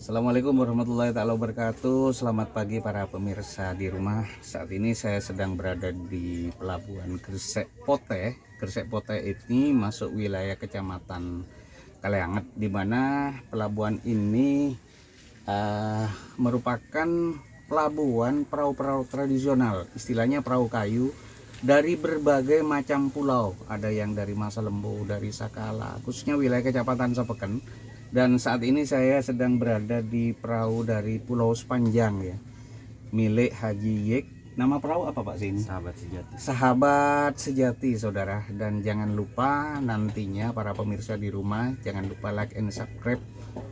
Assalamualaikum warahmatullahi taala wabarakatuh. Selamat pagi para pemirsa di rumah. Saat ini saya sedang berada di pelabuhan Gresik Pote. Gresik Pote ini masuk wilayah Kecamatan Kalianget, di mana pelabuhan ini merupakan pelabuhan perahu-perahu tradisional, istilahnya perahu kayu dari berbagai macam pulau. Ada yang dari Masa Lembu, dari Sakala, khususnya wilayah Kecamatan Sapeken. Dan saat ini saya sedang berada di perahu dari Pulau Sepanjang ya, milik Haji Yek. Nama perahu apa Pak sini? Sahabat sejati. Sahabat sejati saudara. Dan jangan lupa nantinya para pemirsa di rumah, jangan lupa like and subscribe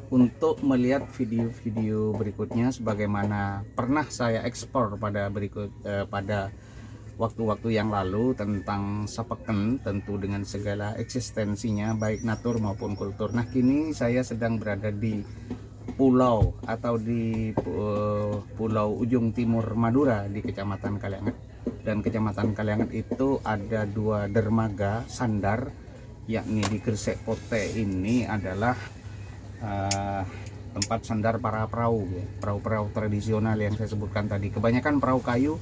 untuk melihat video-video berikutnya sebagaimana pernah saya ekspor pada pada waktu-waktu yang lalu tentang Sapeken, tentu dengan segala eksistensinya baik natur maupun kultur. Nah, kini saya sedang berada di pulau atau di pulau ujung timur Madura di Kecamatan Kalianget. Dan Kecamatan Kalianget itu ada dua dermaga sandar, yakni di Gresik Pote ini adalah tempat sandar para perahu ya, perahu-perahu tradisional yang saya sebutkan tadi. Kebanyakan perahu kayu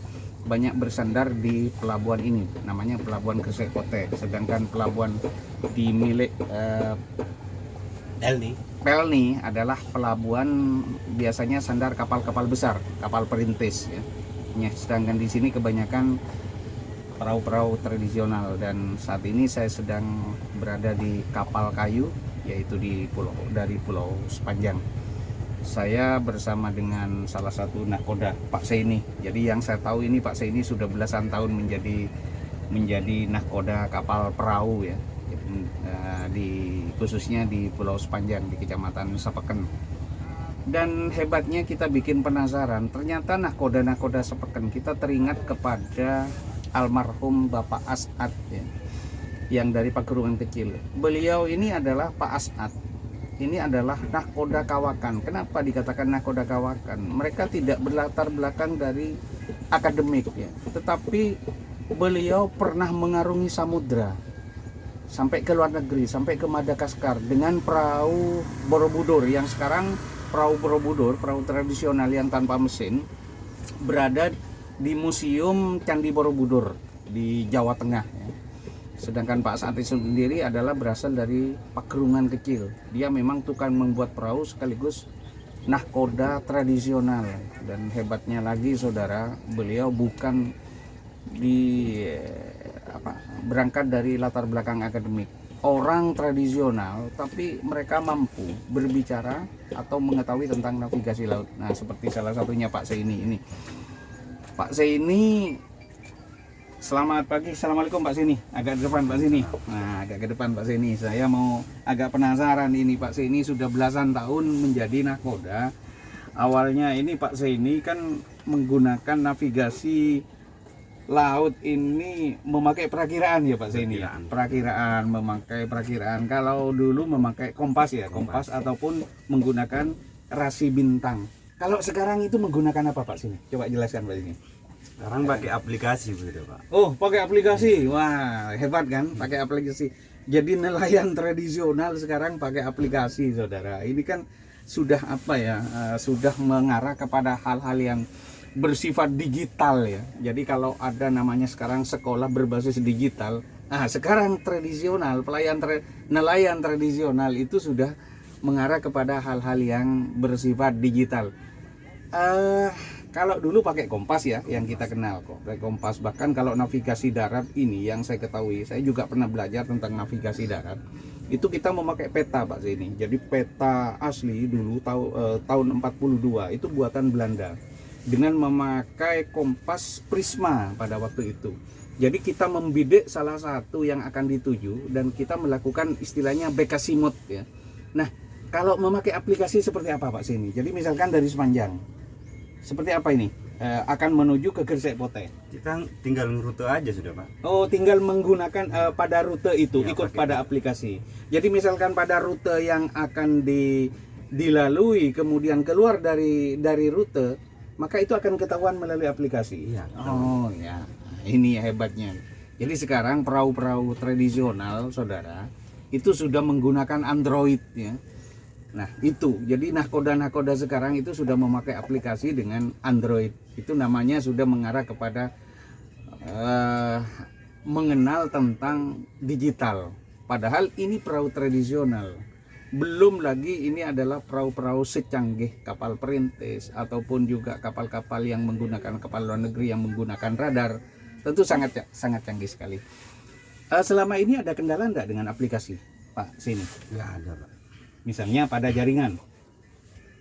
banyak bersandar di pelabuhan ini, namanya pelabuhan Gresik Pote. Sedangkan pelabuhan di milik Pelni adalah pelabuhan biasanya sandar kapal-kapal besar, kapal perintis ya. Sedangkan di sini kebanyakan perahu-perahu tradisional. Dan saat ini saya sedang berada di kapal kayu, yaitu dari Pulau Sepanjang. Saya bersama dengan salah satu nahkoda, Pak Seini. Jadi yang saya tahu ini Pak Seini sudah belasan tahun menjadi nahkoda kapal perahu ya, khususnya di Pulau Sepanjang di Kecamatan Sapeken. Dan hebatnya kita bikin penasaran, ternyata nahkoda Sapeken kita teringat kepada almarhum Bapak As'ad ya, yang dari Pagerungan Kecil. Beliau ini adalah Pak As'ad. Ini adalah nahkoda kawakan. Kenapa dikatakan nahkoda kawakan? Mereka tidak berlatar belakang dari akademik ya, tetapi beliau pernah mengarungi samudra sampai ke luar negeri, sampai ke Madagaskar dengan perahu Borobudur, yang sekarang perahu Borobudur, perahu tradisional yang tanpa mesin, berada di Museum Candi Borobudur di Jawa Tengah ya. Sedangkan Pak As'ad sendiri adalah berasal dari Pagerungan Kecil. Dia memang tukang membuat perahu sekaligus nahkoda tradisional. Dan hebatnya lagi saudara, beliau bukan berangkat dari latar belakang akademik, orang tradisional, tapi mereka mampu berbicara atau mengetahui tentang navigasi laut. Nah, seperti salah satunya Pak Seini ini. Pak Seini, selamat pagi. Assalamualaikum Pak Seini. Agak ke depan Pak Seini. Nah, agak ke depan Pak Seini. Saya mau agak penasaran ini, Pak Seini sudah belasan tahun menjadi nahkoda. Awalnya ini Pak Seini kan menggunakan navigasi laut ini memakai perakiraan ya Pak Seini. Memakai perakiraan. Kalau dulu memakai kompas ya, kompas ataupun menggunakan rasi bintang. Kalau sekarang itu menggunakan apa Pak Seini? Coba jelaskan Pak Seini. Sekarang pakai aplikasi begitu Pak. Oh, pakai aplikasi. Wah, hebat kan? Pakai aplikasi. Jadi nelayan tradisional sekarang pakai aplikasi, saudara. Ini kan sudah sudah mengarah kepada hal-hal yang bersifat digital ya. Jadi kalau ada namanya sekarang sekolah berbasis digital, sekarang tradisional, nelayan tradisional itu sudah mengarah kepada hal-hal yang bersifat digital. Kalau dulu pakai kompas ya, yang kita kenal kok, pakai kompas. Bahkan kalau navigasi darat ini yang saya ketahui, saya juga pernah belajar tentang navigasi darat. Itu kita memakai peta Pak Zeni. Jadi peta asli dulu tahun 42 itu buatan Belanda dengan memakai kompas prisma pada waktu itu. Jadi kita membidik salah satu yang akan dituju dan kita melakukan istilahnya bekasimut ya. Nah, kalau memakai aplikasi seperti apa Pak Zeni? Jadi misalkan dari Sepanjang, seperti apa ini? Akan menuju ke Gresik Pote. Kita tinggal rute aja sudah Pak. Oh, tinggal menggunakan pada rute itu Ya, ikut pada aplikasi. Jadi misalkan pada rute yang akan dilalui kemudian keluar dari rute, maka itu akan ketahuan melalui aplikasi. Iya. Oh ya, ini hebatnya. Jadi sekarang perahu-perahu tradisional, saudara, itu sudah menggunakan Android ya. Nah itu, jadi nahkoda sekarang itu sudah memakai aplikasi dengan Android. Itu namanya sudah mengarah kepada mengenal tentang digital. Padahal ini perahu tradisional. Belum lagi ini adalah perahu-perahu secanggih kapal perintis ataupun juga kapal-kapal yang menggunakan kapal luar negeri yang menggunakan radar. Tentu sangat canggih sekali. Selama ini ada kendala enggak dengan aplikasi, Pak Sini? Nggak ada, Pak. Misalnya pada jaringan,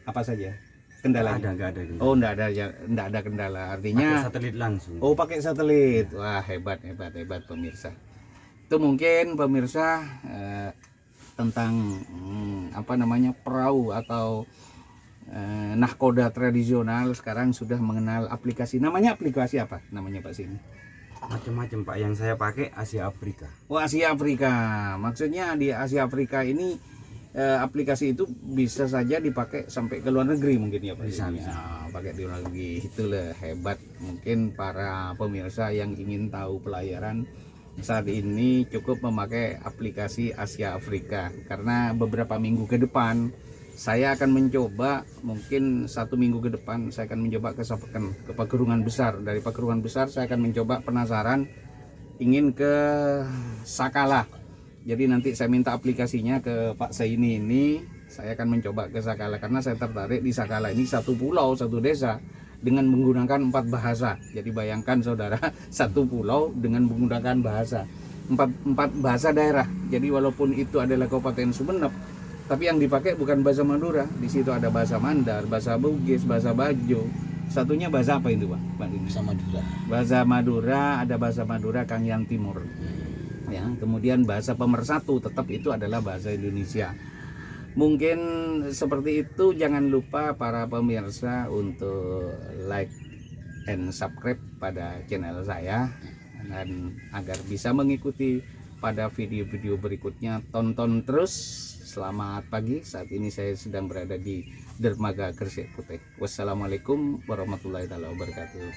apa saja kendalanya? Nggak ada. Oh, enggak ada kendala. Artinya Pakai satelit langsung. oh, pakai satelit. Wah, hebat pemirsa. Itu mungkin pemirsa tentang apa namanya perahu atau nahkoda tradisional sekarang sudah mengenal aplikasi. Namanya aplikasi apa? Namanya Pak Sini? Macam-macam, Pak. Yang saya pakai Asia Afrika. Oh, Asia Afrika. Maksudnya di Asia Afrika ini aplikasi itu bisa saja dipakai sampai ke luar negeri mungkin ya Pak? Bisa. Pakai di luar negeri. Itulah hebat. Mungkin para pemirsa yang ingin tahu pelayaran saat ini cukup memakai aplikasi Asia Afrika, karena beberapa minggu ke depan saya akan mencoba, mungkin 1 minggu ke depan saya akan mencoba ke Sapeken, ke Pagerungan Besar. Dari Pagerungan Besar saya akan mencoba, penasaran ingin ke Sakala. Jadi nanti saya minta aplikasinya ke Pak Saini ini, saya akan mencoba ke Sakala karena saya tertarik di Sakala ini, satu pulau, satu desa dengan menggunakan 4 bahasa. Jadi bayangkan saudara, satu pulau dengan menggunakan bahasa 4 bahasa daerah. Jadi walaupun itu adalah Kabupaten Sumeneb, tapi yang dipakai bukan bahasa Madura. Di situ ada bahasa Mandar, bahasa Bugis, bahasa Bajo. Satunya bahasa apa itu, Pak? Bahasa Madura. Bahasa Madura, ada bahasa Madura Kangian Timur. Ya, kemudian bahasa pemersatu tetap itu adalah bahasa Indonesia. Mungkin seperti itu. Jangan lupa para pemirsa untuk like and subscribe pada channel saya, dan agar bisa mengikuti pada video-video berikutnya, tonton terus. Selamat pagi, saat ini saya sedang berada di Dermaga Gresik Putih. Wassalamualaikum warahmatullahi wabarakatuh.